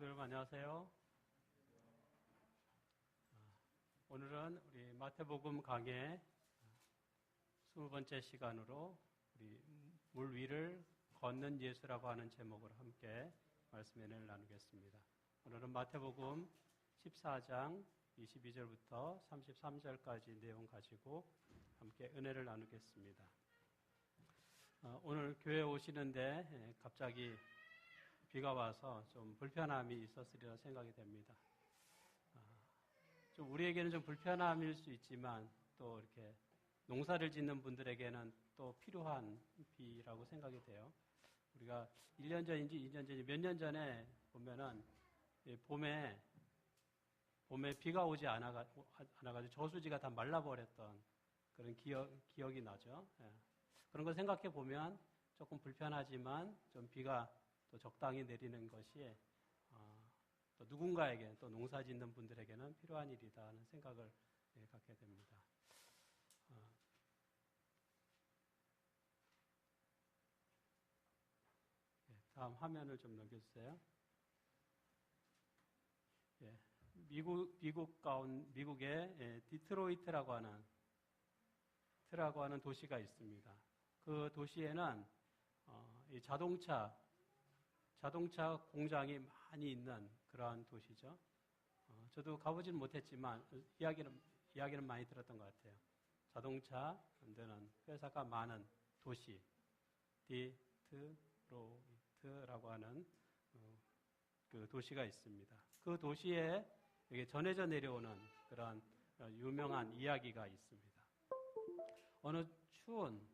성도 여러분 안녕하세요. 오늘은 우리 마태복음 강의 20번째 시간으로 우리 물 위를 걷는 예수라고 하는 제목으로 함께 말씀의 은혜를 나누겠습니다. 오늘은 마태복음 14장 22절부터 33절까지 내용 가지고 함께 은혜를 나누겠습니다. 오늘 교회에 오시는데 갑자기 비가 와서 좀 불편함이 있었으리라 생각이 됩니다. 좀 우리에게는 좀 불편함일 수 있지만 또 이렇게 농사를 짓는 분들에게는 또 필요한 비라고 생각이 돼요. 우리가 1년 전인지 2년 전인지 몇 년 전에 보면은 봄에 비가 오지 않아가지고 저수지가 다 말라버렸던 그런 기억이 나죠. 그런 걸 생각해 보면 조금 불편하지만 좀 비가 또 적당히 내리는 것이 또 누군가에게 또 농사 짓는 분들에게는 필요한 일이다 하는 생각을 갖게 됩니다. 다음 화면을 좀 넘겨주세요. 미국의 디트로이트라고 하는 도시가 있습니다. 그 도시에는 이 자동차 공장이 많이 있는 그러한 도시죠. 저도 가보지는 못했지만 이야기는 많이 들었던 것 같아요. 자동차 만드는 회사가 많은 도시, 디트로이트라고 하는 그 도시가 있습니다. 그 도시에 전해져 내려오는 그런 유명한 이야기가 있습니다. 어느 추운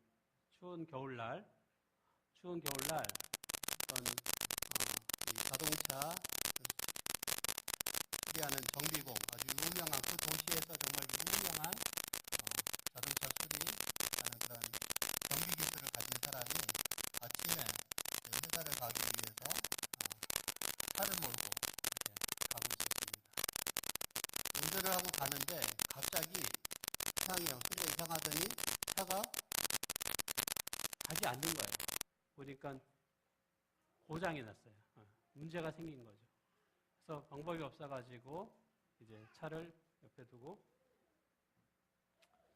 겨울날 어떤 이 자동차 수리하는 정비공, 아주 유명한 그 도시에서 정말 유명한 자동차 수리하는 그런 정비 기술을 가진 사람이 아침에 회사를 가기 위해서 차를 몰고 이렇게 가고 있었습니다. 운전을 하고 가는데 갑자기 이상해요. 소리가 이상하더니 차가 가지 않는 거예요. 보니까 고장이 났어요. 문제가 생긴 거죠. 그래서 방법이 없어가지고 이제 차를 옆에 두고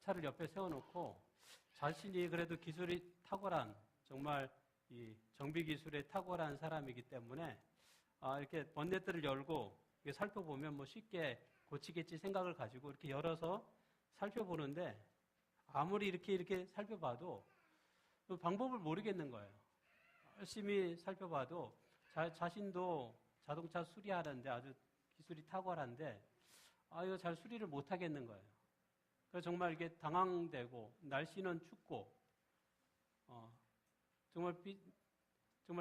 차를 옆에 세워놓고 자신이 그래도 기술이 탁월한 정말 이 정비 기술에 탁월한 사람이기 때문에 이렇게 번네트를 열고 살펴보면 뭐 쉽게 고치겠지 생각을 가지고 이렇게 열어서 살펴보는데 아무리 이렇게 살펴봐도 방법을 모르겠는 거예요. 열심히 살펴봐도 자신도 자동차 수리하는데 아주 기술이 탁월한데 이거 잘 수리를 못 하겠는 거예요. 그래서 정말 이게 당황되고 날씨는 춥고 정말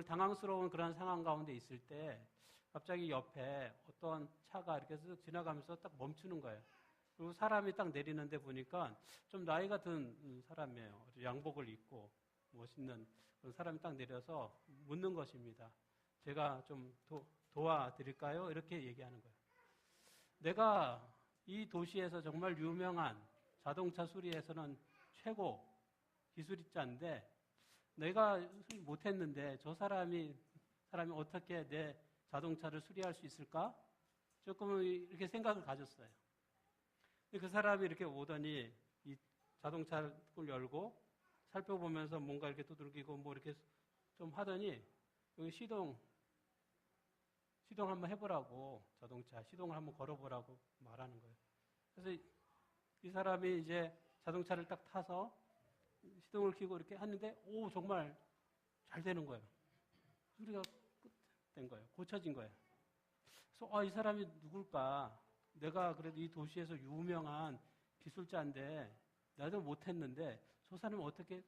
당황스러운 그런 상황 가운데 있을 때 갑자기 옆에 어떤 차가 이렇게 쓱 지나가면서 딱 멈추는 거예요. 그리고 사람이 딱 내리는데 보니까 좀 나이가 든 사람이에요. 양복을 입고 멋있는 그런 사람이 딱 내려서 묻는 것입니다. 제가 좀 도와드릴까요? 이렇게 얘기하는 거예요. 내가 이 도시에서 정말 유명한 자동차 수리에서는 최고 기술자인데 내가 수리 못했는데 저 사람이 어떻게 내 자동차를 수리할 수 있을까? 조금 이렇게 생각을 가졌어요. 그 사람이 이렇게 오더니 이 자동차를 열고 살펴보면서 뭔가 이렇게 두들기고 뭐 이렇게 좀 하더니 여기 시동 한번 해보라고 자동차 시동을 한번 걸어보라고 말하는 거예요. 그래서 이 사람이 이제 자동차를 딱 타서 시동을 켜고 이렇게 했는데 정말 잘 되는 거예요. 소리가 된 거예요. 고쳐진 거예요. 그래서 이 사람이 누굴까? 내가 그래도 이 도시에서 유명한 기술자인데 나도 못했는데 저 사람은 어떻게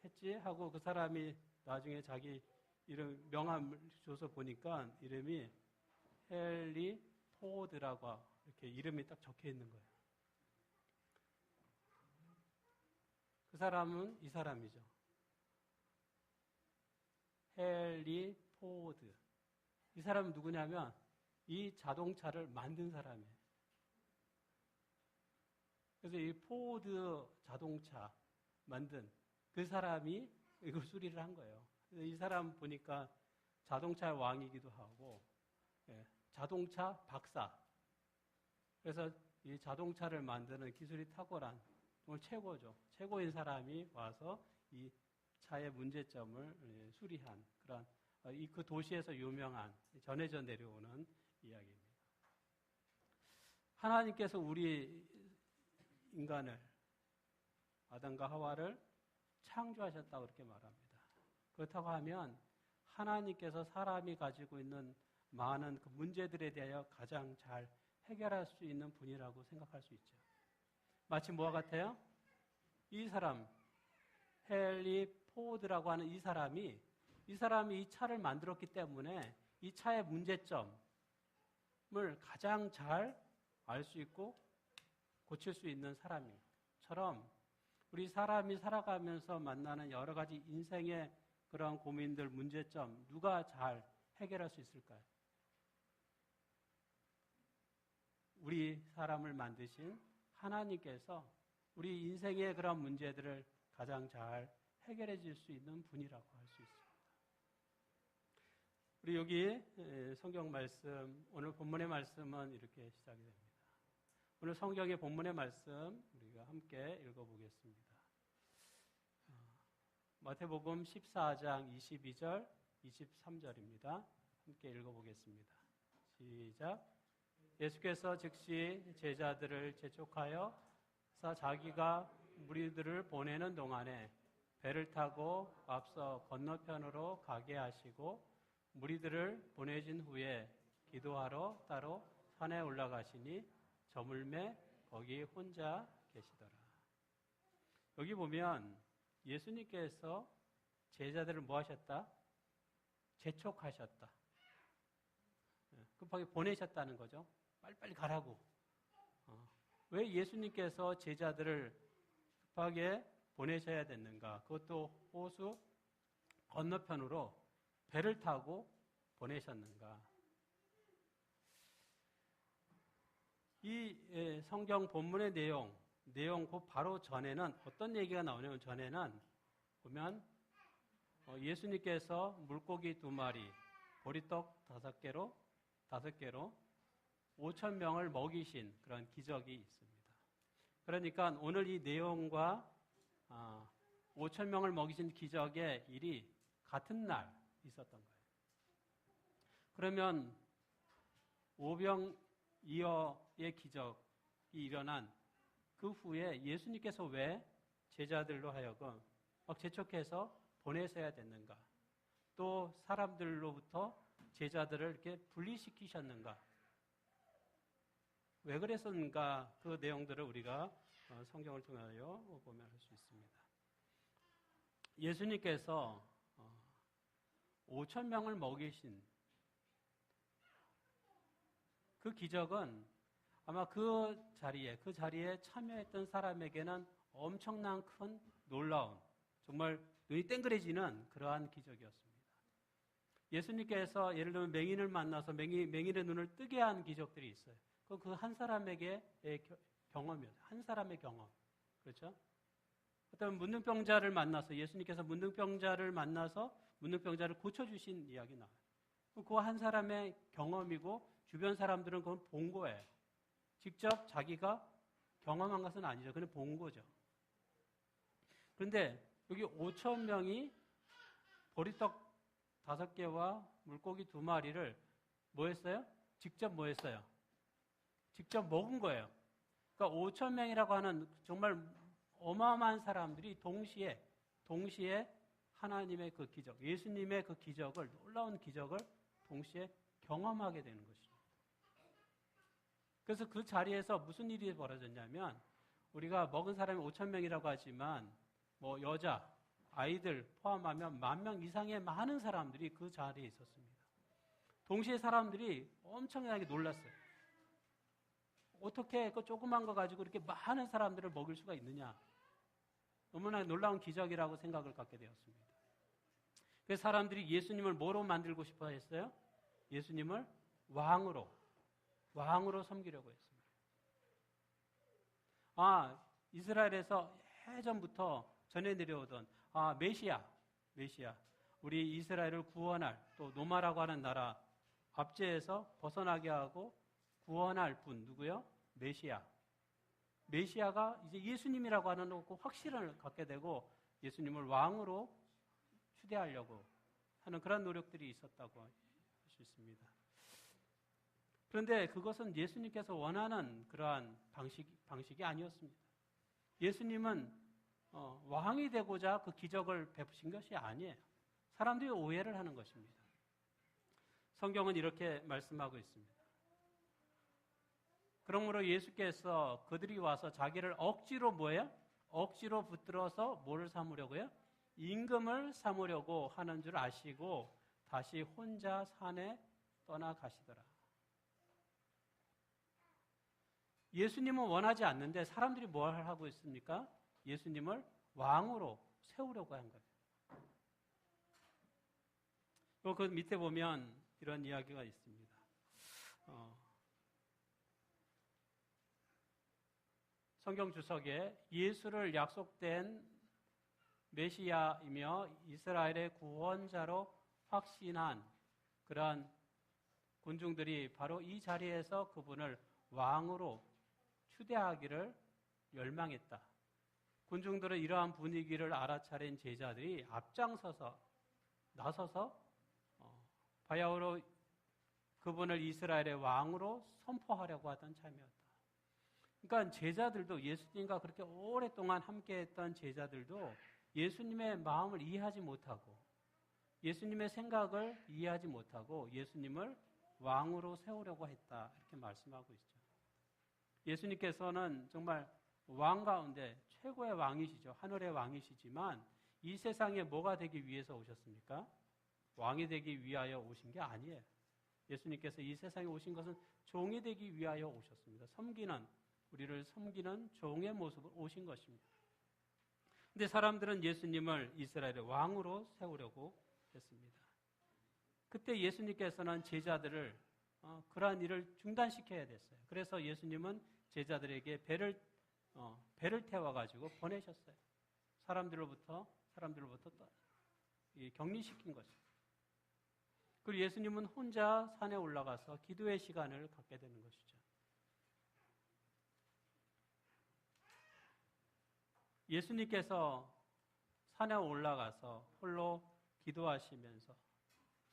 했지? 하고 그 사람이 나중에 자기 이름 명함을 줘서 보니까 이름이 헨리 포드라고 이렇게 이름이 딱 적혀 있는 거예요. 그 사람은 이 사람이죠. 헨리 포드. 이 사람은 누구냐면 이 자동차를 만든 사람이에요. 그래서 이 포드 자동차 만든 그 사람이 이거 수리를 한 거예요. 이 사람 보니까 자동차의 왕이기도 하고, 예, 자동차 박사. 그래서 이 자동차를 만드는 기술이 탁월한 정말 최고죠. 최고인 사람이 와서 이 차의 문제점을 수리한 그런 그 도시에서 유명한 전해져 내려오는 이야기입니다. 하나님께서 우리 인간을 아담과 하와를 창조하셨다고 그렇게 말합니다. 그렇다고 하면 하나님께서 사람이 가지고 있는 많은 그 문제들에 대하여 가장 잘 해결할 수 있는 분이라고 생각할 수 있죠. 마치 뭐와 같아요? 이 사람, 헨리 포드라고 하는 이 사람이 이 차를 만들었기 때문에 이 차의 문제점을 가장 잘 알 수 있고 고칠 수 있는 사람처럼 우리 사람이 살아가면서 만나는 여러 가지 인생의 그런 고민들, 문제점 누가 잘 해결할 수 있을까요? 우리 사람을 만드신 하나님께서 우리 인생의 그런 문제들을 가장 잘 해결해 줄 수 있는 분이라고 할 수 있습니다. 우리 여기 성경 말씀, 오늘 본문의 말씀은 이렇게 시작이 됩니다. 오늘 성경의 본문의 말씀 우리가 함께 읽어보겠습니다. 마태복음 14장 22절, 23절입니다. 함께 읽어보겠습니다. 시작. 예수께서 즉시 제자들을 재촉하여 자기가 무리들을 보내는 동안에 배를 타고 앞서 건너편으로 가게 하시고 무리들을 보내신 후에 기도하러 따로 산에 올라가시니 저물매 거기 혼자 계시더라. 여기 보면 예수님께서 제자들을 뭐 하셨다? 재촉하셨다. 급하게 보내셨다는 거죠. 빨리빨리 가라고. 왜 예수님께서 제자들을 급하게 보내셔야 됐는가? 그것도 호수 건너편으로 배를 타고 보내셨는가? 이 성경 본문의 내용 그 바로 전에는 어떤 얘기가 나오냐면 전에는 보면 예수님께서 물고기 2마리, 보리떡 5개로 5,000명을 먹이신 그런 기적이 있습니다. 그러니까 오늘 이 내용과 5,000명을 먹이신 기적의 일이 같은 날 있었던 거예요. 그러면 오병이어의 기적이 일어난 그 후에 예수님께서 왜 제자들로 하여금 막 재촉해서 보내셔야 됐는가? 또 사람들로부터 제자들을 이렇게 분리시키셨는가? 왜 그랬었는가? 그 내용들을 우리가 성경을 통하여 보면 할 수 있습니다. 예수님께서 5,000명을 먹이신 그 기적은 아마 그 자리에 참여했던 사람에게는 엄청난 큰 놀라운, 정말 눈이 땡그레지는 그러한 기적이었습니다. 예수님께서 예를 들면 맹인을 만나서 맹인의 눈을 뜨게 한 기적들이 있어요. 그 한 사람에게의 경험이었어요. 한 사람의 경험. 그렇죠? 어떤 문둥병자를 만나서 예수님께서 문둥병자를 만나서 문둥병자를 고쳐주신 이야기 나와요. 그 한 사람의 경험이고 주변 사람들은 그건 본 거예요. 직접 자기가 경험한 것은 아니죠. 그냥 본 거죠. 그런데 여기 5,000명이 보리떡 5개와 물고기 2마리를 뭐 했어요? 직접 뭐 했어요? 직접 먹은 거예요. 그러니까 5,000명이라고 하는 정말 어마어마한 사람들이 동시에 하나님의 그 기적, 예수님의 그 기적을, 놀라운 기적을 동시에 경험하게 되는 것이죠. 그래서 그 자리에서 무슨 일이 벌어졌냐면 우리가 먹은 사람이 5,000명이라고 하지만 뭐 여자, 아이들 포함하면 10,000명 이상의 많은 사람들이 그 자리에 있었습니다. 동시에 사람들이 엄청나게 놀랐어요. 어떻게 그 조그만 거 가지고 이렇게 많은 사람들을 먹일 수가 있느냐. 너무나 놀라운 기적이라고 생각을 갖게 되었습니다. 그래서 사람들이 예수님을 뭐로 만들고 싶어 했어요? 예수님을 왕으로 섬기려고 했습니다. 이스라엘에서 예전부터 전해 내려오던 메시아. 우리 이스라엘을 구원할, 또 노마라고 하는 나라 압제에서 벗어나게 하고 구원할 분 누구요? 메시아. 메시아가 이제 예수님이라고 하는 그 확신을 갖게 되고 예수님을 왕으로 추대하려고 하는 그런 노력들이 있었다고 할 수 있습니다. 그런데 그것은 예수님께서 원하는 그러한 방식이 아니었습니다. 예수님은 왕이 되고자 그 기적을 베푸신 것이 아니에요. 사람들이 오해를 하는 것입니다. 성경은 이렇게 말씀하고 있습니다. 그러므로 예수께서 그들이 와서 자기를 억지로 뭐예요? 억지로 붙들어서 뭐를 삼으려고요? 임금을 삼으려고 하는 줄 아시고 다시 혼자 산에 떠나가시더라. 예수님은 원하지 않는데 사람들이 뭘 하고 있습니까? 예수님을 왕으로 세우려고 한 거예요. 그 밑에 보면 이런 이야기가 있습니다. 성경 주석에 예수를 약속된 메시아이며 이스라엘의 구원자로 확신한 그러한 군중들이 바로 이 자리에서 그분을 왕으로 추대하기를 열망했다. 군중들은 이러한 분위기를 알아차린 제자들이 앞장서서 나서서 바야흐로 그분을 이스라엘의 왕으로 선포하려고 하던 참이었다. 그러니까 제자들도 예수님과 그렇게 오랫동안 함께했던 제자들도 예수님의 마음을 이해하지 못하고 예수님의 생각을 이해하지 못하고 예수님을 왕으로 세우려고 했다. 이렇게 말씀하고 있죠. 예수님께서는 정말 왕 가운데 최고의 왕이시죠. 하늘의 왕이시지만 이 세상에 뭐가 되기 위해서 오셨습니까? 왕이 되기 위하여 오신 게 아니에요. 예수님께서 이 세상에 오신 것은 종이 되기 위하여 오셨습니다. 우리를 섬기는 종의 모습으로 오신 것입니다. 근데 사람들은 예수님을 이스라엘의 왕으로 세우려고 했습니다. 그때 예수님께서는 제자들을 그러한 일을 중단시켜야 됐어요. 그래서 예수님은 제자들에게 배를 태워가지고 보내셨어요. 사람들로부터 격리시킨 것이죠. 그리고 예수님은 혼자 산에 올라가서 기도의 시간을 갖게 되는 것이죠. 예수님께서 산에 올라가서 홀로 기도하시면서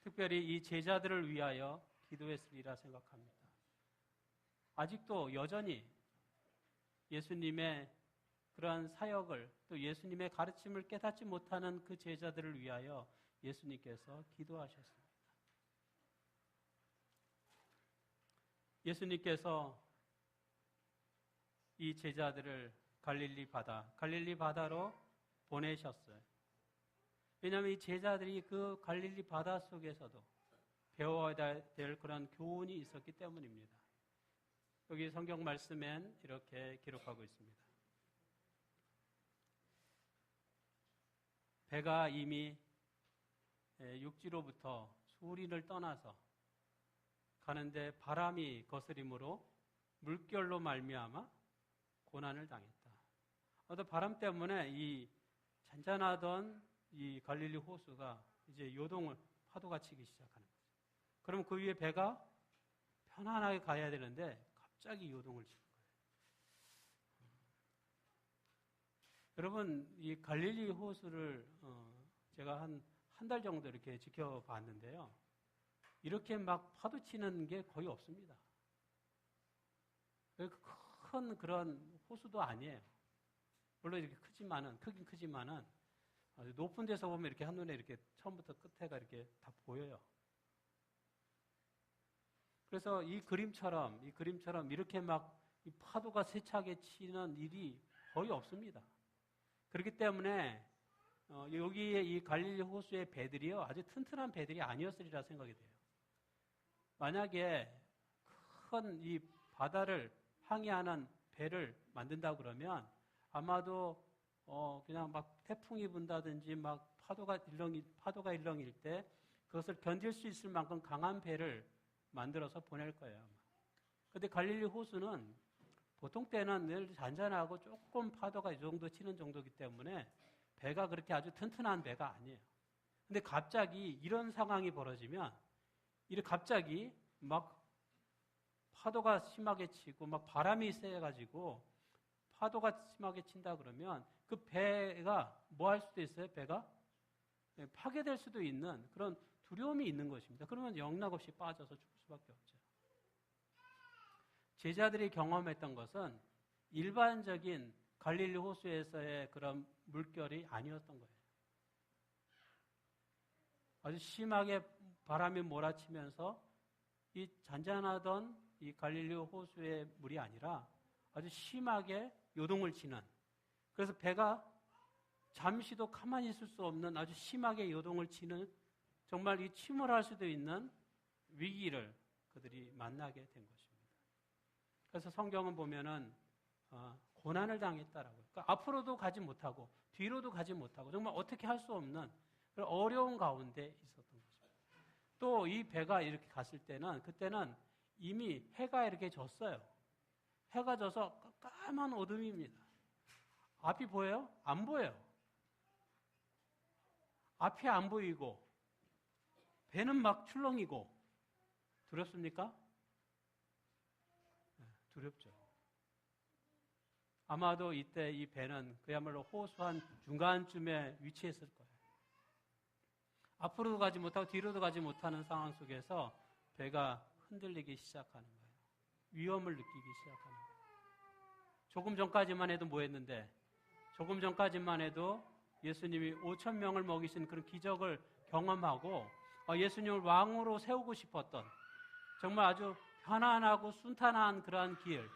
특별히 이 제자들을 위하여 기도했으리라 생각합니다. 아직도 여전히 예수님의 그러한 사역을 또 예수님의 가르침을 깨닫지 못하는 그 제자들을 위하여 예수님께서 기도하셨습니다. 예수님께서 이 제자들을 갈릴리 바다로 보내셨어요. 왜냐하면 이 제자들이 그 갈릴리 바다 속에서도 배워야 될 그런 교훈이 있었기 때문입니다. 여기 성경 말씀엔 이렇게 기록하고 있습니다. 배가 이미 육지로부터 수리를 떠나서 가는데 바람이 거스림으로 물결로 말미암아 고난을 당했다. 어떤 바람 때문에 이 잔잔하던 이 갈릴리 호수가 이제 파도가 치기 시작하는 거죠. 그럼 그 위에 배가 편안하게 가야 되는데 갑자기 요동을 치는 거예요. 여러분, 이 갈릴리 호수를 제가 한 달 정도 이렇게 지켜봤는데요. 이렇게 막 파도 치는 게 거의 없습니다. 큰 그런 호수도 아니에요. 물론 이렇게 크긴 크지만은 아주 높은 데서 보면 이렇게 한눈에 이렇게 처음부터 끝에가 이렇게 다 보여요. 그래서 이 그림처럼 이렇게 막 이 파도가 세차게 치는 일이 거의 없습니다. 그렇기 때문에 여기에 이 갈릴리 호수의 배들이요 아주 튼튼한 배들이 아니었으리라 생각이 돼요. 만약에 큰 이 바다를 항해하는 배를 만든다 그러면 아마도 그냥 막 태풍이 분다든지 막 파도가 일렁일 때 그것을 견딜 수 있을 만큼 강한 배를 만들어서 보낼 거예요. 그런데 갈릴리 호수는 보통 때는 늘 잔잔하고 조금 파도가 이 정도 치는 정도이기 때문에 배가 그렇게 아주 튼튼한 배가 아니에요. 근데 갑자기 이런 상황이 벌어지면 이렇게 갑자기 막 파도가 심하게 치고 막 바람이 세가지고 파도가 심하게 친다 그러면 그 배가 뭐 할 수도 있어요? 배가 파괴될 수도 있는 그런 두려움이 있는 것입니다. 그러면 영락없이 빠져서 죽을 수밖에 없죠. 제자들이 경험했던 것은 일반적인 갈릴리 호수에서의 그런 물결이 아니었던 거예요. 아주 심하게 바람이 몰아치면서 이 잔잔하던 이 갈릴리 호수의 물이 아니라 아주 심하게 요동을 치는, 그래서 배가 잠시도 가만히 있을 수 없는 아주 심하게 요동을 치는 정말 이 침몰할 수도 있는 위기를 그들이 만나게 된 것입니다. 그래서 성경은 보면은 고난을 당했다라고요. 그러니까 앞으로도 가지 못하고 뒤로도 가지 못하고 정말 어떻게 할 수 없는 그런 어려운 가운데 있었던 것입니다. 또 이 배가 이렇게 갔을 때는 그때는 이미 해가 이렇게 졌어요. 해가 져서 까만 어둠입니다. 앞이 보여요? 안 보여요. 앞이 안 보이고 배는 막 출렁이고 두렵습니까? 네, 두렵죠. 아마도 이때 이 배는 그야말로 호수 한 중간쯤에 위치했을 거예요. 앞으로도 가지 못하고 뒤로도 가지 못하는 상황 속에서 배가 흔들리기 시작하는 거예요. 위험을 느끼기 시작하는 거예요. 조금 전까지만 해도 뭐 했는데, 조금 전까지만 해도 예수님이 5,000명을 먹이신 그런 기적을 경험하고 예수님을 왕으로 세우고 싶었던 정말 아주 편안하고 순탄한 그러한 길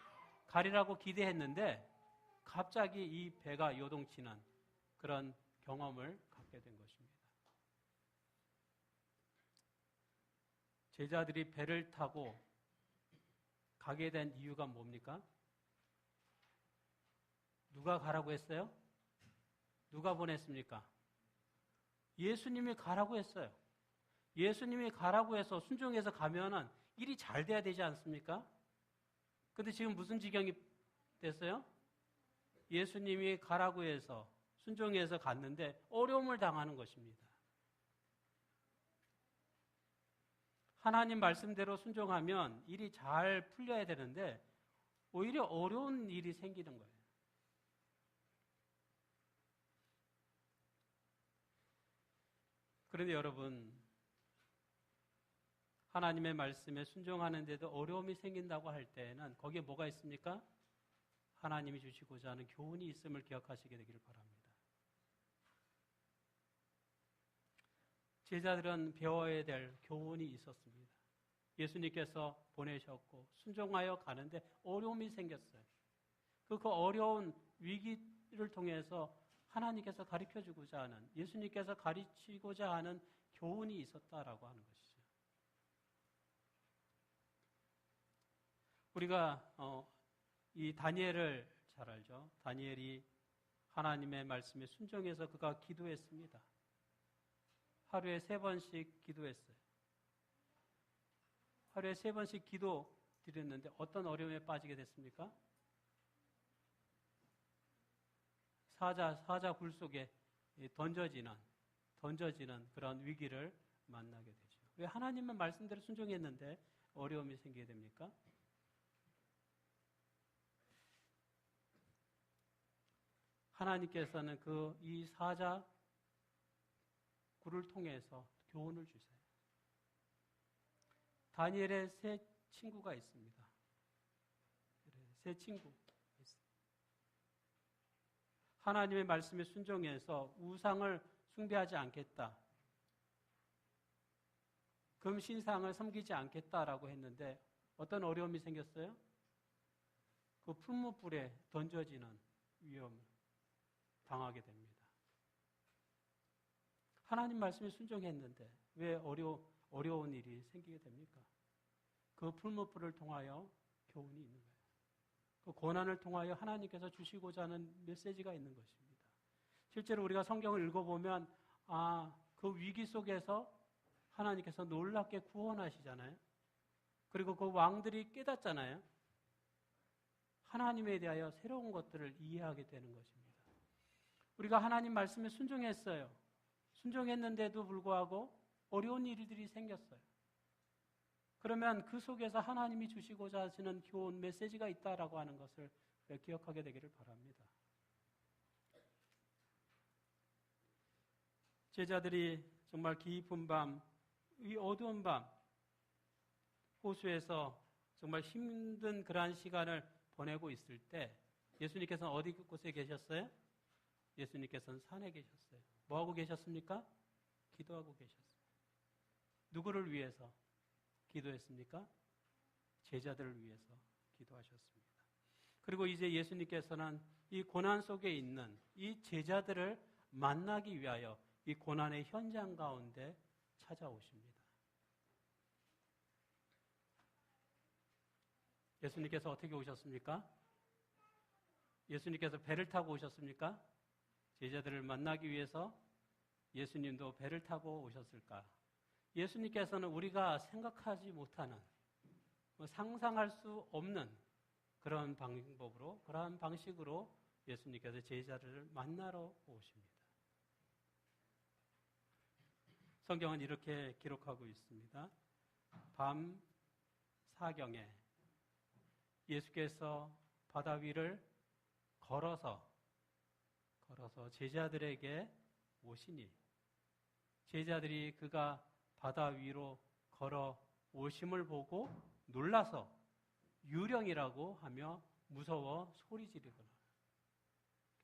가리라고 기대했는데 갑자기 이 배가 요동치는 그런 경험을 갖게 된 것입니다. 제자들이 배를 타고 가게 된 이유가 뭡니까? 누가 가라고 했어요? 누가 보냈습니까? 예수님이 가라고 했어요. 예수님이 가라고 해서 순종해서 가면은 일이 잘 돼야 되지 않습니까? 근데 지금 무슨 지경이 됐어요? 예수님이 가라고 해서 순종해서 갔는데 어려움을 당하는 것입니다. 하나님 말씀대로 순종하면 일이 잘 풀려야 되는데 오히려 어려운 일이 생기는 거예요. 그런데 여러분, 하나님의 말씀에 순종하는데도 어려움이 생긴다고 할 때에는 거기에 뭐가 있습니까? 하나님이 주시고자 하는 교훈이 있음을 기억하시게 되기를 바랍니다. 제자들은 배워야 될 교훈이 있었습니다. 예수님께서 보내셨고 순종하여 가는데 어려움이 생겼어요. 그 어려운 위기를 통해서 하나님께서 가르쳐주고자 하는, 예수님께서 가르치고자 하는 교훈이 있었다라고 하는 것이죠. 우리가 이 다니엘을 잘 알죠. 다니엘이 하나님의 말씀에 순종해서 그가 기도했습니다. 하루에 3번씩 기도했어요. 하루에 3번씩 기도 드렸는데 어떤 어려움에 빠지게 됐습니까? 사자 굴 속에 던져지는 그런 위기를 만나게 되죠. 왜 하나님의 말씀대로 순종했는데 어려움이 생기게 됩니까? 하나님께서는 이 사자 굴을 통해서 교훈을 주세요. 다니엘의 3 친구가 있습니다. 3 친구. 하나님의 말씀에 순종해서 우상을 숭배하지 않겠다. 금신상을 섬기지 않겠다라고 했는데 어떤 어려움이 생겼어요? 그 풀무불에 던져지는 위험을 당하게 됩니다. 하나님 말씀에 순종했는데 왜 어려운 일이 생기게 됩니까? 그 풀무불을 통하여 교훈이 있는 거예요. 그 고난을 통하여 하나님께서 주시고자 하는 메시지가 있는 것입니다. 실제로 우리가 성경을 읽어보면 그 위기 속에서 하나님께서 놀랍게 구원하시잖아요. 그리고 그 왕들이 깨닫잖아요. 하나님에 대하여 새로운 것들을 이해하게 되는 것입니다. 우리가 하나님 말씀에 순종했어요. 순종했는데도 불구하고 어려운 일들이 생겼어요. 그러면 그 속에서 하나님이 주시고자 하시는 교훈 메시지가 있다라고 하는 것을 기억하게 되기를 바랍니다. 제자들이 정말 깊은 밤, 이 어두운 밤, 호수에서 정말 힘든 그러한 시간을 보내고 있을 때 예수님께서는 어디 곳에 계셨어요? 예수님께서는 산에 계셨어요. 뭐하고 계셨습니까? 기도하고 계셨어요. 누구를 위해서 기도했습니까? 제자들을 위해서 기도하셨습니다. 그리고 이제 예수님께서는 이 고난 속에 있는 이 제자들을 만나기 위하여 이 고난의 현장 가운데 찾아오십니다. 예수님께서 어떻게 오셨습니까? 예수님께서 배를 타고 오셨습니까? 제자들을 만나기 위해서 예수님도 배를 타고 오셨을까? 예수님께서는 우리가 생각하지 못하는, 상상할 수 없는 그런 방법으로, 그러한 방식으로 예수님께서 제자들을 만나러 오십니다. 성경은 이렇게 기록하고 있습니다. 밤 사경에 예수께서 바다 위를 걸어서 제자들에게 오시니 제자들이 그가 바다 위로 걸어 오심을 보고 놀라서 유령이라고 하며 무서워 소리 지르거나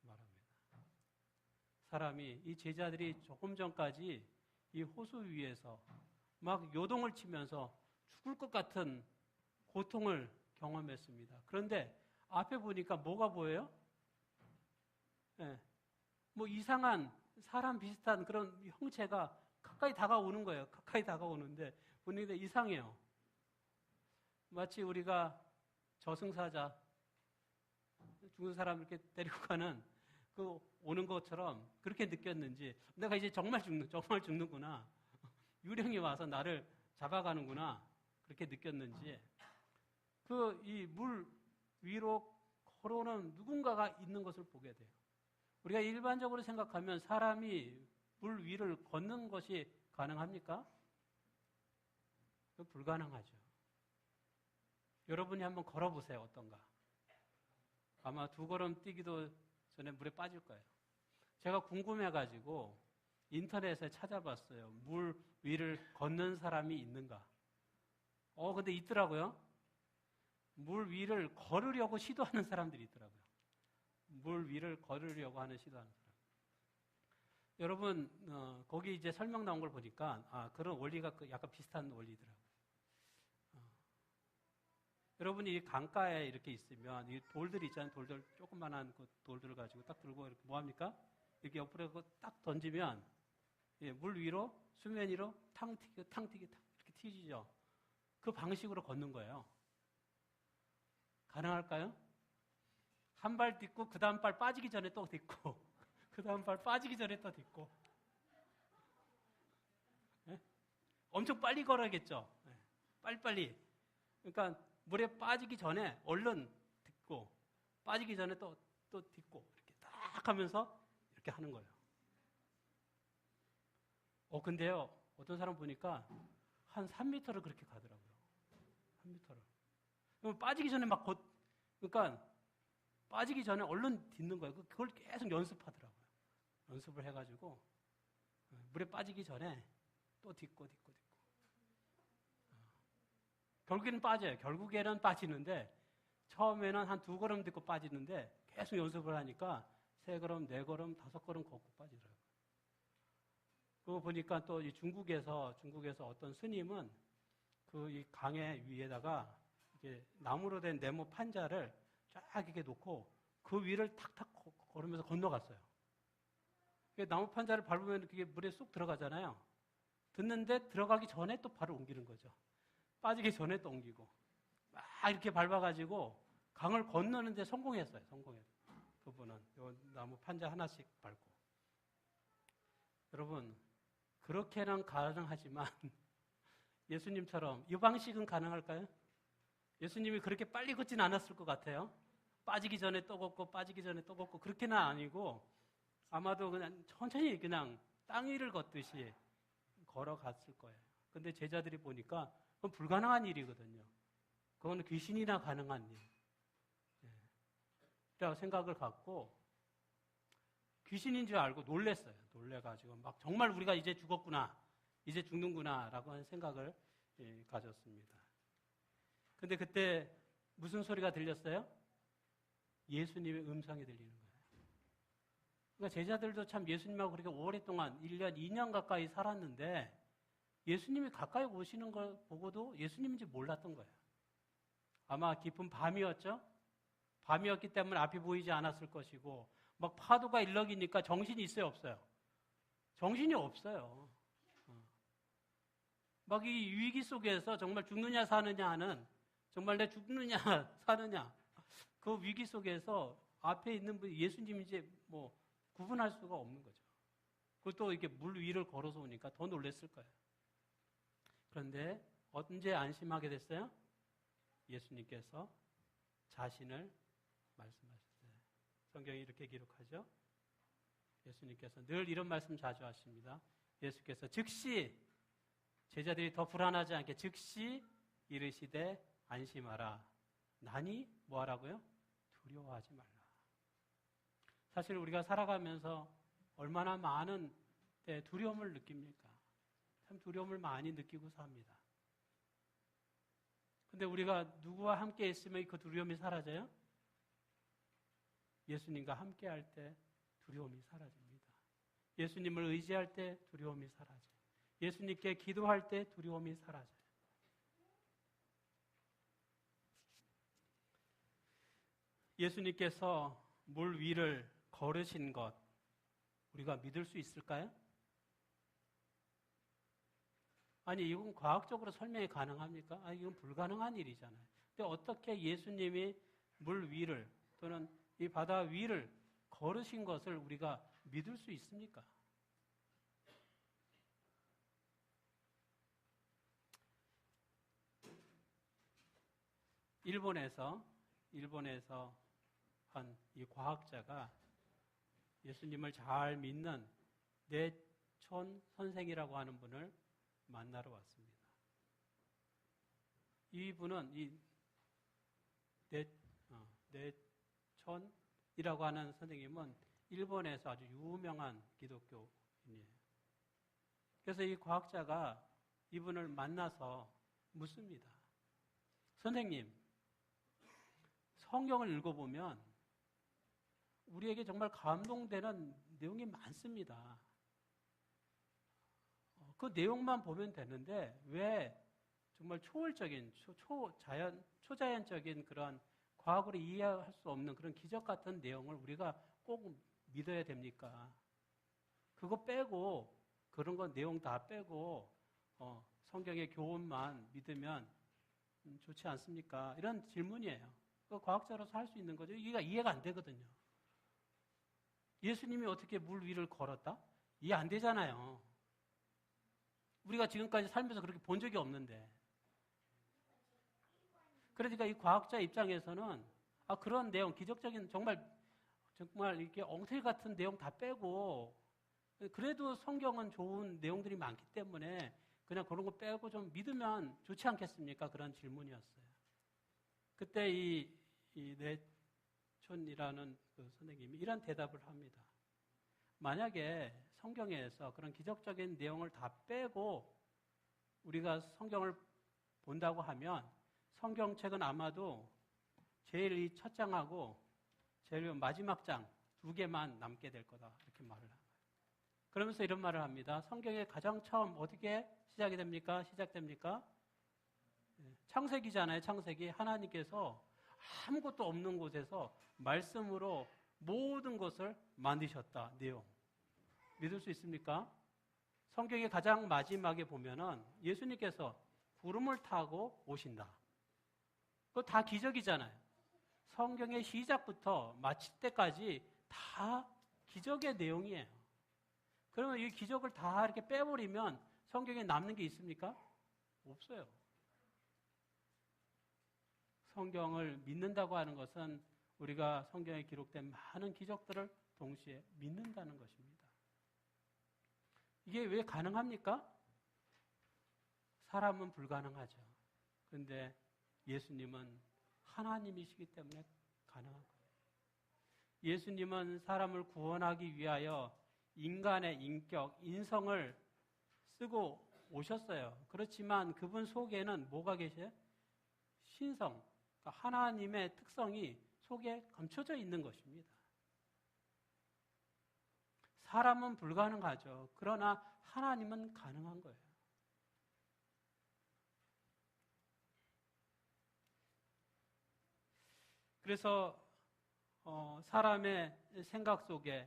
말합니다. 사람이 이 제자들이 조금 전까지 이 호수 위에서 막 요동을 치면서 죽을 것 같은 고통을 경험했습니다. 그런데 앞에 보니까 뭐가 보여요? 네. 뭐 이상한 사람 비슷한 그런 형체가 가까이 다가오는 거예요. 가까이 다가오는데 보는데 이상해요. 마치 우리가 저승사자 죽은 사람 이렇게 데리고 가는 그 오는 것처럼 그렇게 느꼈는지 내가 이제 정말 죽는구나. 유령이 와서 나를 잡아가는구나. 그렇게 느꼈는지 그 이 물 위로 걸어오는 누군가가 있는 것을 보게 돼요. 우리가 일반적으로 생각하면 사람이 물 위를 걷는 것이 가능합니까? 불가능하죠. 여러분이 한번 걸어보세요. 어떤가? 아마 2걸음 뛰기도 전에 물에 빠질 거예요. 제가 궁금해가지고 인터넷에 찾아봤어요. 물 위를 걷는 사람이 있는가? 근데 있더라고요. 물 위를 걸으려고 시도하는 사람들이 있더라고요. 물 위를 걸으려고 하는 시도하는 사람. 여러분, 거기 이제 설명 나온 걸 보니까, 그런 원리가 약간 비슷한 원리더라고요. 여러분이 이 강가에 이렇게 있으면, 이 돌들이 있잖아요. 돌들, 조그만한 그 돌들을 가지고 딱 들고 이렇게 뭐합니까? 이렇게 옆으로 딱 던지면, 물 위로, 수면 위로 탕튀기, 이렇게 튀지죠. 그 방식으로 걷는 거예요. 가능할까요? 한 발 딛고 그 다음 발 빠지기 전에 또 딛고 그 다음 발 빠지기 전에 또 딛고 네? 엄청 빨리 걸어야겠죠. 네. 빨리빨리. 그러니까 물에 빠지기 전에 얼른 딛고 빠지기 전에 또 딛고 이렇게 딱 하면서 이렇게 하는 거예요. 근데요 어떤 사람 보니까 한 3m를 그렇게 가더라고요. 3m를. 그럼 빠지기 전에 그러니까 빠지기 전에 얼른 딛는 거예요. 그걸 계속 연습하더라고요. 연습을 해가지고 물에 빠지기 전에 또 딛고. 결국에는 빠져요. 결국에는 빠지는데 처음에는 한 2걸음 딛고 빠지는데 계속 연습을 하니까 3걸음, 4걸음, 5걸음 걷고 빠지더라고요. 그거 보니까 또 이 중국에서 어떤 스님은 그 이 강의 위에다가 이렇게 나무로 된 네모 판자를 쫙 이렇게 놓고 그 위를 탁탁 걸으면서 건너갔어요. 나무 판자를 밟으면 그게 물에 쏙 들어가잖아요. 듣는데 들어가기 전에 또 발을 옮기는 거죠. 빠지기 전에 또 옮기고 막 이렇게 밟아가지고 강을 건너는데 성공했어요. 그분은 요 나무 판자 하나씩 밟고. 여러분 그렇게는 가능하지만 예수님처럼 이 방식은 가능할까요? 예수님이 그렇게 빨리 걷진 않았을 것 같아요. 빠지기 전에 또 걷고 빠지기 전에 또 걷고 그렇게는 아니고 아마도 그냥 천천히 그냥 땅 위를 걷듯이 걸어갔을 거예요. 근데 제자들이 보니까 그건 불가능한 일이거든요. 그건 귀신이나 가능한 일. 라고 생각을 갖고 귀신인 줄 알고 놀랬어요. 놀래가지고 막 정말 우리가 이제 죽었구나. 이제 죽는구나. 라고 하는 생각을 가졌습니다. 근데 그때 무슨 소리가 들렸어요? 예수님의 음성이 들리는 거예요. 그러니까 제자들도 참 예수님하고 그렇게 오랫동안 1년, 2년 가까이 살았는데 예수님이 가까이 오시는 걸 보고도 예수님인지 몰랐던 거예요. 아마 깊은 밤이었죠? 밤이었기 때문에 앞이 보이지 않았을 것이고 막 파도가 일렁이니까 정신이 있어요, 없어요? 정신이 없어요. 막 이 위기 속에서 정말 죽느냐 사느냐 하는 정말 내 죽느냐 사느냐 그 위기 속에서 앞에 있는 분이 예수님인지 뭐 구분할 수가 없는 거죠. 그리고 또 이렇게 물 위를 걸어서 오니까 더 놀랐을 거예요. 그런데 언제 안심하게 됐어요? 예수님께서 자신을 말씀하셨어요. 성경이 이렇게 기록하죠. 예수님께서 늘 이런 말씀 자주 하십니다. 예수께서 즉시 제자들이 더 불안하지 않게 즉시 이르시되 안심하라. 나니 뭐하라고요? 두려워하지 말라. 사실 우리가 살아가면서 얼마나 많은 두려움을 느낍니까? 참 두려움을 많이 느끼고 삽니다. 근데 우리가 누구와 함께 있으면 그 두려움이 사라져요? 예수님과 함께 할 때 두려움이 사라집니다. 예수님을 의지할 때 두려움이 사라져요. 예수님께 기도할 때 두려움이 사라져요. 예수님께서 물 위를 걸으신 것 우리가 믿을 수 있을까요? 아니 이건 과학적으로 설명이 가능합니까? 아니 이건 불가능한 일이잖아요. 근데 어떻게 예수님이 물 위를 또는 이 바다 위를 걸으신 것을 우리가 믿을 수 있습니까? 일본에서 한 이 과학자가 예수님을 잘 믿는 내촌 선생이라고 하는 분을 만나러 왔습니다. 이분은 이 내촌이라고 하는 선생님은 일본에서 아주 유명한 기독교인이에요. 그래서 이 과학자가 이분을 만나서 묻습니다. 선생님, 성경을 읽어보면 우리에게 정말 감동되는 내용이 많습니다. 그 내용만 보면 되는데 왜 정말 초월적인, 초자연적인 그런 과학으로 이해할 수 없는 그런 기적 같은 내용을 우리가 꼭 믿어야 됩니까? 그거 빼고 그런 거 내용 다 빼고 성경의 교훈만 믿으면 좋지 않습니까? 이런 질문이에요. 그 과학자로서 할 수 있는 거죠. 이게 이해가 안 되거든요. 예수님이 어떻게 물 위를 걸었다? 이해 안 되잖아요. 우리가 지금까지 살면서 그렇게 본 적이 없는데. 그러니까 이 과학자 입장에서는 그런 내용, 기적적인 정말 이렇게 엉터리 같은 내용 다 빼고 그래도 성경은 좋은 내용들이 많기 때문에 그냥 그런 거 빼고 좀 믿으면 좋지 않겠습니까? 그런 질문이었어요. 그때 이 내촌이라는 그 선생님이 이런 대답을 합니다. 만약에 성경에서 그런 기적적인 내용을 다 빼고 우리가 성경을 본다고 하면 성경책은 아마도 제일 이 첫 장하고 제일 마지막 장 두 개만 남게 될 거다. 이렇게 말을 합니다. 그러면서 이런 말을 합니다. 성경의 가장 처음 어떻게 시작이 됩니까? 시작됩니까? 창세기잖아요. 창세기. 하나님께서 아무것도 없는 곳에서 말씀으로 모든 것을 만드셨다. 내용. 믿을 수 있습니까? 성경의 가장 마지막에 보면은 예수님께서 구름을 타고 오신다. 그거 다 기적이잖아요. 성경의 시작부터 마칠 때까지 다 기적의 내용이에요. 그러면 이 기적을 다 이렇게 빼버리면 성경에 남는 게 있습니까? 없어요. 성경을 믿는다고 하는 것은 우리가 성경에 기록된 많은 기적들을 동시에 믿는다는 것입니다. 이게 왜 가능합니까? 사람은 불가능하죠. 그런데 예수님은 하나님이시기 때문에 가능한 거예요. 예수님은 사람을 구원하기 위하여 인간의 인격, 인성을 쓰고 오셨어요. 그렇지만 그분 속에는 뭐가 계세요? 신성, 그러니까 하나님의 특성이 속에 감춰져 있는 것입니다. 사람은 불가능하죠. 그러나 하나님은 가능한 거예요. 그래서 사람의 생각 속에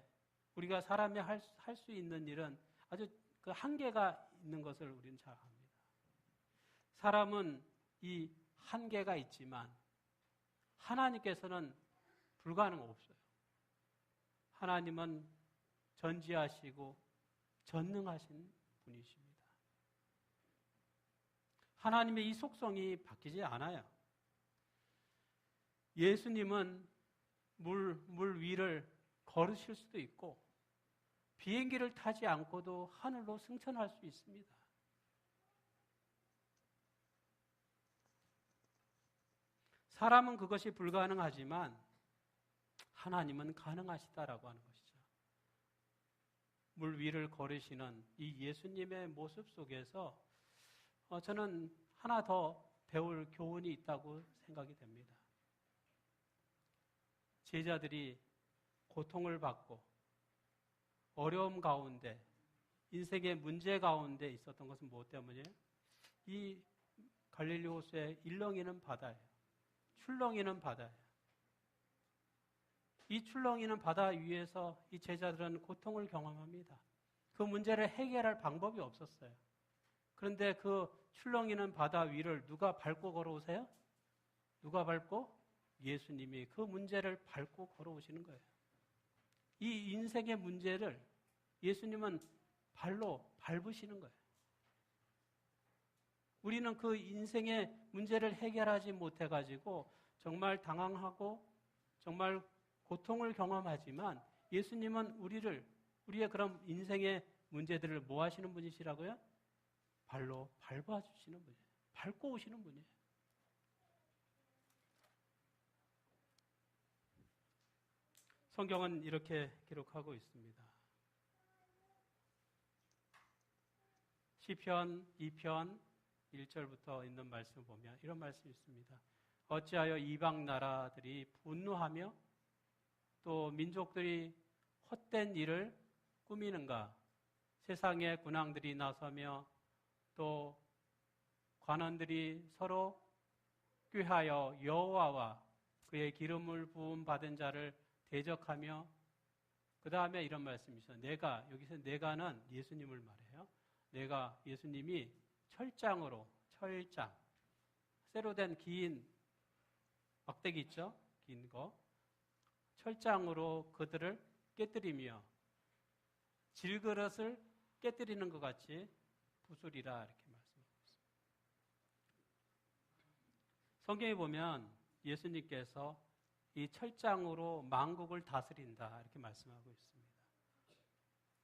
우리가 사람이 할 수 있는 일은 아주 그 한계가 있는 것을 우리는 잘 압니다. 사람은 이 한계가 있지만 하나님께서는 불가능 없어요. 하나님은 전지하시고 전능하신 분이십니다. 하나님의 이 속성이 바뀌지 않아요. 예수님은 물 위를 걸으실 수도 있고 비행기를 타지 않고도 하늘로 승천할 수 있습니다. 사람은 그것이 불가능하지만 하나님은 가능하시다라고 하는 것이죠. 물 위를 걸으시는 이 예수님의 모습 속에서 저는 하나 더 배울 교훈이 있다고 생각이 됩니다. 제자들이 고통을 받고 어려움 가운데 인생의 문제 가운데 있었던 것은 무엇 때문이에요? 이 갈릴리 호수의 일렁이는 바다예요. 출렁이는 바다예요. 이 출렁이는 바다 위에서 이 제자들은 고통을 경험합니다. 그 문제를 해결할 방법이 없었어요. 그런데 그 출렁이는 바다 위를 누가 밟고 걸어오세요? 누가 밟고? 예수님이 그 문제를 밟고 걸어오시는 거예요. 이 인생의 문제를 예수님은 발로 밟으시는 거예요. 우리는 그 인생의 문제를 해결하지 못해가지고 정말 당황하고 정말 고통을 경험하지만 예수님은 우리의 그런 인생의 문제들을 뭐 하시는 분이시라고요? 발로 밟아주시는 분이에요. 밟고 오시는 분이에요. 성경은 이렇게 기록하고 있습니다. 시편 2편 1절부터 있는 말씀 보면 이런 말씀이 있습니다. 어찌하여 이방 나라들이 분노하며 또 민족들이 헛된 일을 꾸미는가? 세상의 군왕들이 나서며 또 관원들이 서로 꾀하여 여호와와 그의 기름을 부음 받은 자를 대적하며 그 다음에 이런 말씀이 있어요. 여기서 내가는 예수님을 말해요. 예수님이 철장 쇠로 된 긴 막대기 있죠? 긴 거. 철장으로 그들을 깨뜨리며 질그릇을 깨뜨리는 것 같이 부수리라 이렇게 말씀하고 있습니다. 성경에 보면 예수님께서 이 철장으로 만국을 다스린다 이렇게 말씀하고 있습니다.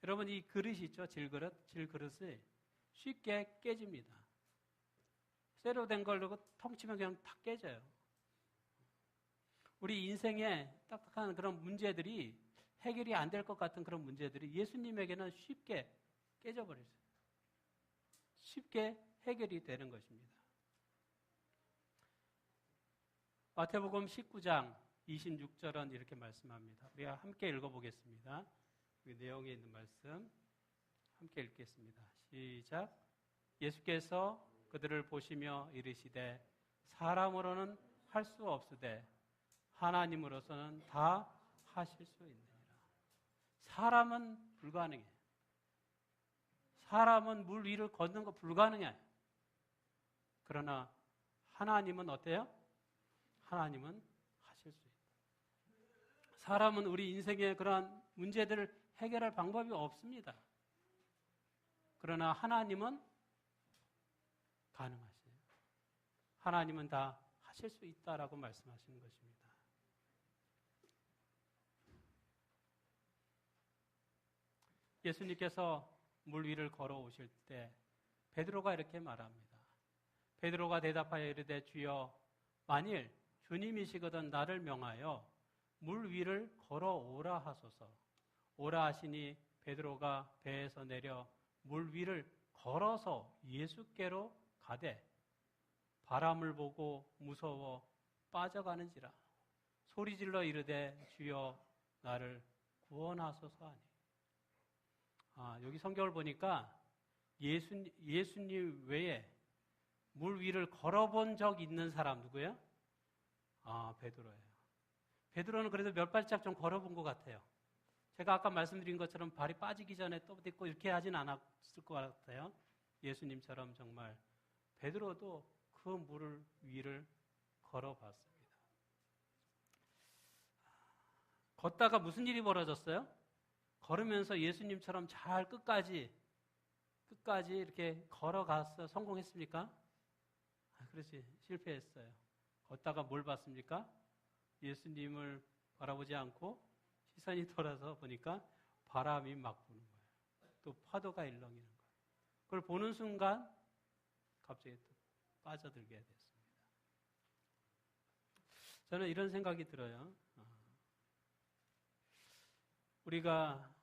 여러분 이 그릇이 있죠? 질그릇이 쉽게 깨집니다. 쇠로 된 걸로 텅치면 그냥 다 깨져요. 우리 인생에 딱딱한 그런 문제들이 해결이 안 될 것 같은 그런 문제들이 예수님에게는 쉽게 깨져버렸어요. 쉽게 해결이 되는 것입니다. 마태복음 19장 26절은 이렇게 말씀합니다. 우리가 함께 읽어보겠습니다. 그 내용에 있는 말씀 함께 읽겠습니다. 시작. 예수께서 그들을 보시며 이르시되 사람으로는 할 수 없으되 하나님으로서는 다 하실 수 있느니라. 사람은 불가능해. 사람은 물 위를 걷는 거 불가능해. 그러나 하나님은 어때요? 하나님은 하실 수 있다. 사람은 우리 인생의 그러한 문제들을 해결할 방법이 없습니다. 그러나 하나님은 가능하세요. 하나님은 다 하실 수 있다라고 말씀하시는 것입니다. 예수님께서 물 위를 걸어오실 때 베드로가 이렇게 말합니다. 베드로가 대답하여 이르되 주여 만일 주님이시거든 나를 명하여 물 위를 걸어오라 하소서. 오라 하시니 베드로가 배에서 내려 물 위를 걸어서 예수께로 가되 바람을 보고 무서워 빠져가는지라 소리질러 이르되 주여 나를 구원하소서 하니. 여기 성경을 보니까 예수님 외에 물 위를 걸어본 적 있는 사람 누구예요? 베드로예요. 베드로는 그래도 몇 발짝 좀 걸어본 것 같아요. 제가 아까 말씀드린 것처럼 발이 빠지기 전에 떠붙고 이렇게 하진 않았을 것 같아요. 예수님처럼 정말 베드로도 그 물 위를 걸어봤습니다. 걷다가 무슨 일이 벌어졌어요? 걸으면서 예수님처럼 잘 끝까지 이렇게 걸어가서 성공했습니까? 그렇지, 실패했어요. 걷다가 뭘 봤습니까? 예수님을 바라보지 않고 시선이 돌아서 보니까 바람이 막 부는 거예요. 또 파도가 일렁이는 거예요. 그걸 보는 순간 갑자기 또 빠져들게 됐습니다. 저는 이런 생각이 들어요. 우리가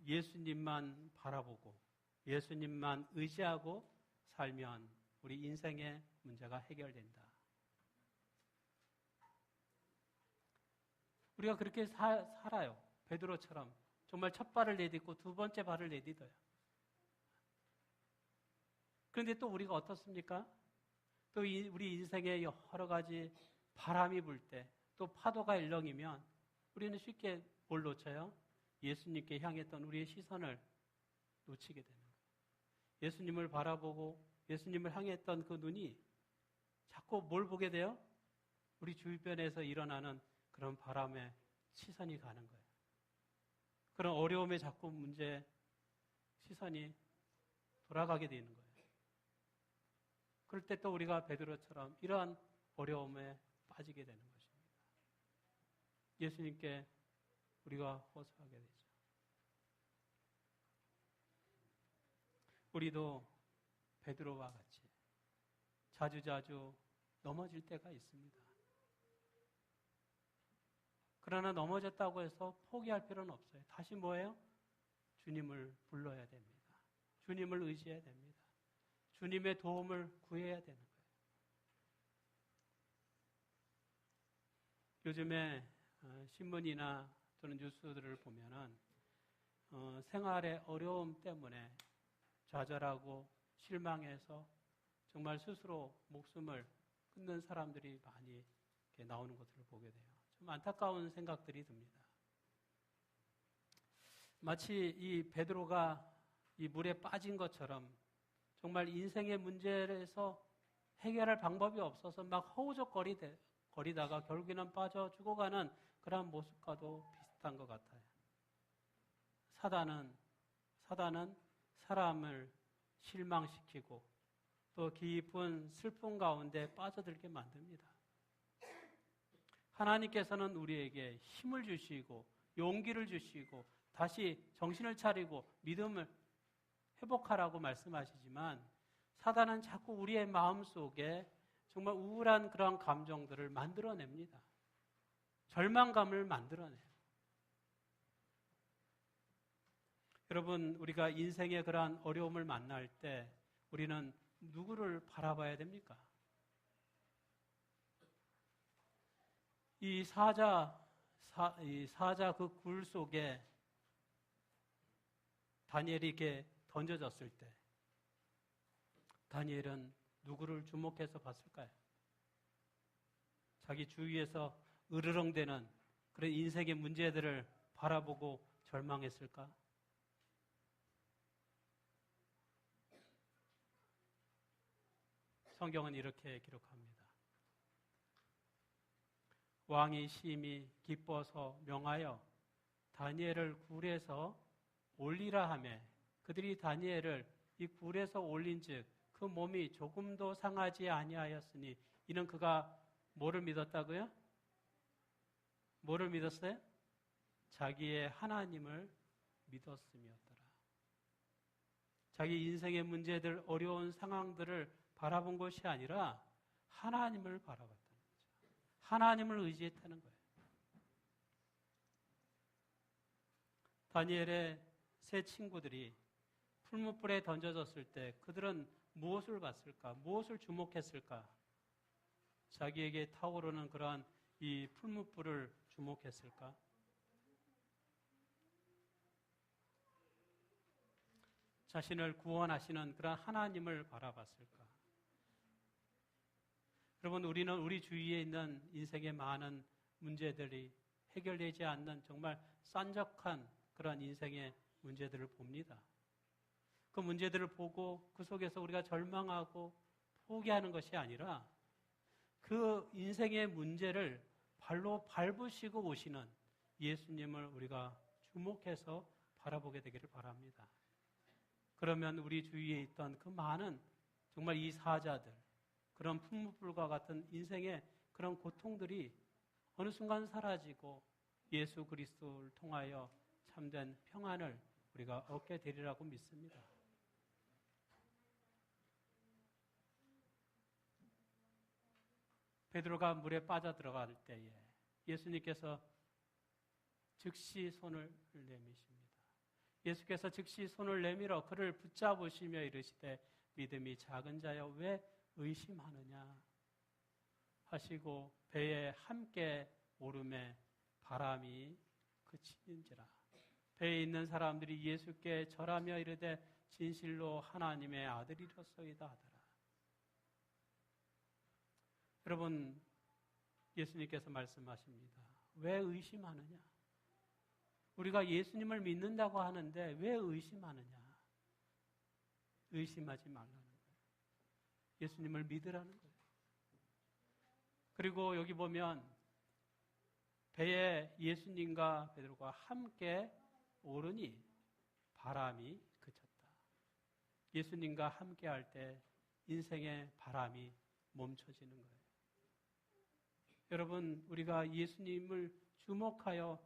예수님만 바라보고 예수님만 의지하고 살면 우리 인생의 문제가 해결된다. 우리가 그렇게 살아요. 베드로처럼 정말 첫 발을 내딛고 두 번째 발을 내딛어요. 그런데 또 우리가 어떻습니까? 또 우리 인생에 여러 가지 바람이 불 때, 또 파도가 일렁이면 우리는 쉽게 뭘 놓쳐요? 예수님께 향했던 우리의 시선을 놓치게 되는 거예요. 예수님을 바라보고 예수님을 향했던 그 눈이 자꾸 뭘 보게 돼요? 우리 주변에서 일어나는 그런 바람에 시선이 가는 거예요. 그런 어려움에 자꾸 시선이 돌아가게 되는 거예요. 그럴 때 또 우리가 베드로처럼 이러한 어려움에 빠지게 되는 것입니다. 예수님께 우리가 호소하게 되죠. 우리도 베드로와 같이 자주자주 넘어질 때가 있습니다. 그러나 넘어졌다고 해서 포기할 필요는 없어요. 다시 뭐예요? 주님을 불러야 됩니다. 주님을 의지해야 됩니다. 주님의 도움을 구해야 되는 거예요. 요즘에 신문이나 또는 뉴스들을 보면은 생활의 어려움 때문에 좌절하고 실망해서 정말 스스로 목숨을 끊는 사람들이 많이 이렇게 나오는 것들을 보게 돼요. 좀 안타까운 생각들이 듭니다. 마치 이 베드로가 이 물에 빠진 것처럼 정말 인생의 문제에서 해결할 방법이 없어서 막 허우적거리다가 결국에는 빠져 죽어가는 그런 모습과도 비슷한 것 같아요. 사단은 사람을 실망시키고 또 깊은 슬픔 가운데 빠져들게 만듭니다. 하나님께서는 우리에게 힘을 주시고 용기를 주시고 다시 정신을 차리고 믿음을 회복하라고 말씀하시지만 사단은 자꾸 우리의 마음속에 정말 우울한 그런 감정들을 만들어냅니다. 절망감을 만들어내요. 여러분, 우리가 인생의 그러한 어려움을 만날 때 우리는 누구를 바라봐야 됩니까? 이 사자 그 굴 속에 다니엘이 이렇게 던져졌을 때 다니엘은 누구를 주목해서 봤을까요? 자기 주위에서 으르렁대는 그런 인생의 문제들을 바라보고 절망했을까? 성경은 이렇게 기록합니다. 왕이 심히 기뻐서 명하여 다니엘을 굴에서 올리라 하매 그들이 다니엘을 이 굴에서 올린즉 그 몸이 조금도 상하지 아니하였으니 이는 그가 뭐를 믿었다고요? 뭐를 믿었어요? 자기의 하나님을 믿었음이었더라. 자기 인생의 문제들, 어려운 상황들을 바라본 것이 아니라 하나님을 바라봤다는 거죠. 하나님을 의지했다는 거예요. 다니엘의 세 친구들이 풀무불에 던져졌을 때 그들은 무엇을 봤을까? 무엇을 주목했을까? 자기에게 타오르는 그러한 이 풀무불을 주목했을까? 자신을 구원하시는 그런 하나님을 바라봤을까? 여러분, 우리는 우리 주위에 있는 인생의 많은 문제들이 해결되지 않는 정말 산적한 그런 인생의 문제들을 봅니다. 그 문제들을 보고 그 속에서 우리가 절망하고 포기하는 것이 아니라 그 인생의 문제를 발로 밟으시고 오시는 예수님을 우리가 주목해서 바라보게 되기를 바랍니다. 그러면 우리 주위에 있던 그 많은 정말 이 사자들, 그런 풍무불과 같은 인생의 그런 고통들이 어느 순간 사라지고 예수 그리스도를 통하여 참된 평안을 우리가 얻게 되리라고 믿습니다. 베드로가 물에 빠져들어갈 때에 예수님께서 즉시 손을 내미십니다. 예수께서 즉시 손을 내밀어 그를 붙잡으시며 이르시되 믿음이 작은 자여 왜 의심하느냐 하시고 배에 함께 오름에 바람이 그치는지라. 배에 있는 사람들이 예수께 절하며 이르되 진실로 하나님의 아들이로소이다 하더라. 여러분, 예수님께서 말씀하십니다. 왜 의심하느냐? 우리가 예수님을 믿는다고 하는데 왜 의심하느냐? 의심하지 말라는 거예요. 예수님을 믿으라는 거예요. 그리고 여기 보면 배에 예수님과 베드로가 함께 오르니 바람이 그쳤다. 예수님과 함께 할 때 인생의 바람이 멈춰지는 거예요. 여러분, 우리가 예수님을 주목하여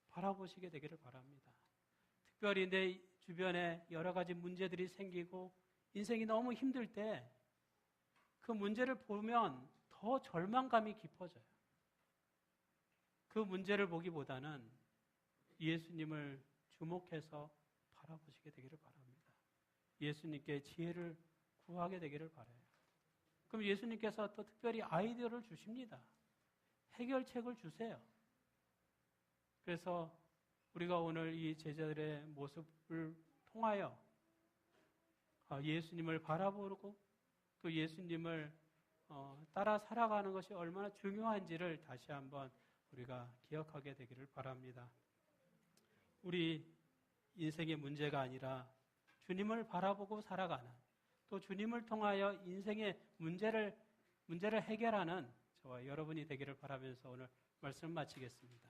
바라보시게 되기를 바랍니다. 특별히 내 주변에 여러 가지 문제들이 생기고 인생이 너무 힘들 때 그 문제를 보면 더 절망감이 깊어져요. 그 문제를 보기보다는 예수님을 주목해서 바라보시게 되기를 바랍니다. 예수님께 지혜를 구하게 되기를 바라요. 그럼 예수님께서 또 특별히 아이디어를 주십니다. 해결책을 주세요. 그래서 우리가 오늘 이 제자들의 모습을 통하여 예수님을 바라보고 또 예수님을 따라 살아가는 것이 얼마나 중요한지를 다시 한번 우리가 기억하게 되기를 바랍니다. 우리 인생의 문제가 아니라 주님을 바라보고 살아가는, 또 주님을 통하여 인생의 문제를 해결하는 저와 여러분이 되기를 바라면서 오늘 말씀 마치겠습니다.